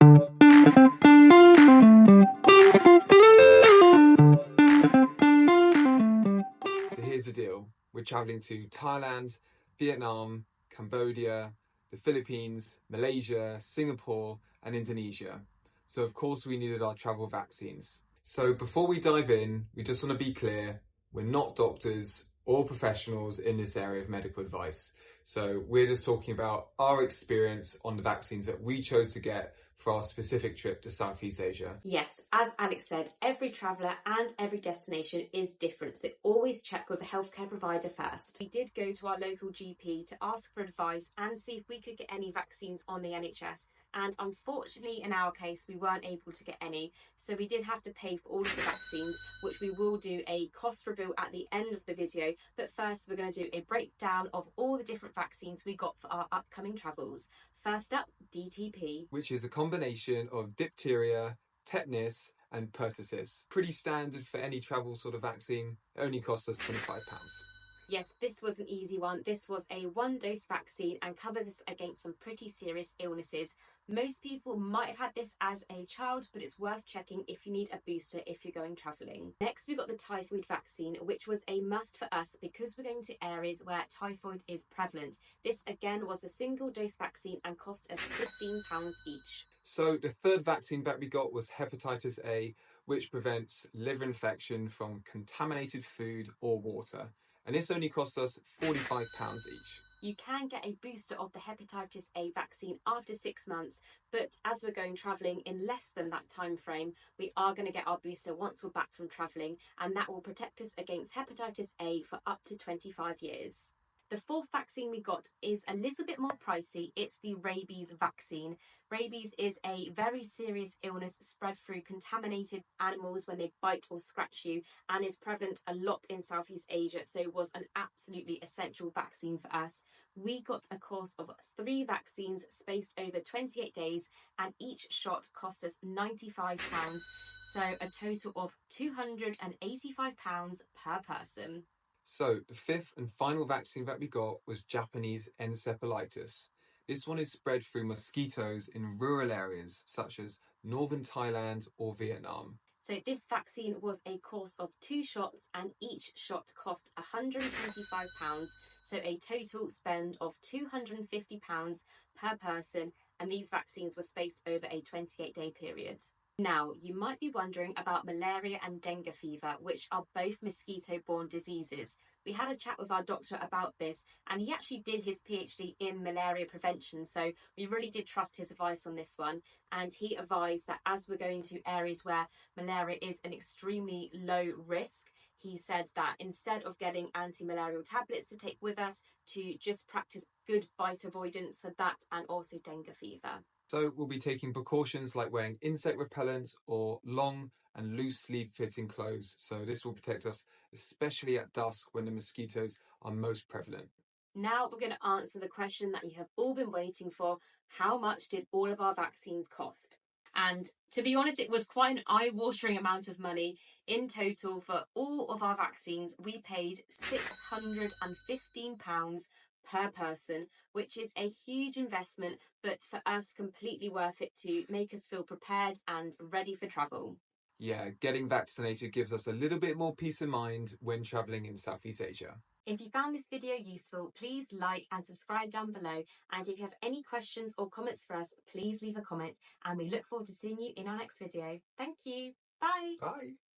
So here's the deal. We're traveling to Thailand, Vietnam, Cambodia, the Philippines, Malaysia, Singapore, and Indonesia. So of course we needed our travel vaccines. So before we dive in, we just want to be clear, we're not doctors or professionals in this area of medical advice. So we're just talking about our experience on the vaccines that we chose to get for our specific trip to Southeast Asia. Yes, as Alex said, every traveller and every destination is different, so always check with a healthcare provider first. We did go to our local GP to ask for advice and see if we could get any vaccines on the NHS, and unfortunately in our case we weren't able to get any, so we did have to pay for all of the vaccines, which we will do a cost reveal at the end of the video. But first we're going to do a breakdown of all the different vaccines we got for our upcoming travels. First up, DTP, which is a combination of diphtheria, tetanus and pertussis. Pretty standard for any travel sort of vaccine. It only costs us £25. Yes, this was an easy one. This was a one-dose vaccine and covers us against some pretty serious illnesses. Most people might have had this as a child, but it's worth checking if you need a booster if you're going travelling. Next, we got the typhoid vaccine, which was a must for us because we're going to areas where typhoid is prevalent. This again was a single-dose vaccine and cost us £15 each. So the third vaccine that we got was Hepatitis A, which prevents liver infection from contaminated food or water. And this only cost us £45 each. You can get a booster of the Hepatitis A vaccine after 6 months, but as we're going travelling in less than that time frame, we are going to get our booster once we're back from travelling, and that will protect us against Hepatitis A for up to 25 years. The fourth vaccine we got is a little bit more pricey. It's the rabies vaccine. Rabies is a very serious illness spread through contaminated animals when they bite or scratch you, and is prevalent a lot in Southeast Asia, so it was an absolutely essential vaccine for us. We got a course of 3 vaccines spaced over 28 days, and each shot cost us £95, so a total of £285 per person. So the fifth and final vaccine that we got was Japanese encephalitis. This one is spread through mosquitoes in rural areas such as northern Thailand or Vietnam. So this vaccine was a course of 2 shots, and each shot cost £125, so a total spend of £250 per person, and these vaccines were spaced over a 28-day period. Now, you might be wondering about malaria and dengue fever, which are both mosquito-borne diseases. We had a chat with our doctor about this, and he actually did his PhD in malaria prevention, so we really did trust his advice on this one. And he advised that as we're going to areas where malaria is an extremely low risk, he said that instead of getting anti-malarial tablets to take with us, to just practice good bite avoidance for that and also dengue fever. So we'll be taking precautions like wearing insect repellent or long and loose sleeve fitting clothes. So this will protect us, especially at dusk when the mosquitoes are most prevalent. Now we're going to answer the question that you have all been waiting for. How much did all of our vaccines cost? And to be honest, it was quite an eye-watering amount of money. In total, for all of our vaccines, we paid £615 per person, which is a huge investment, but for us completely worth it to make us feel prepared and ready for travel. Yeah, getting vaccinated gives us a little bit more peace of mind when travelling in Southeast Asia. If you found this video useful, please like and subscribe down below. And if you have any questions or comments for us, please leave a comment, and we look forward to seeing you in our next video. Thank you. Bye. Bye.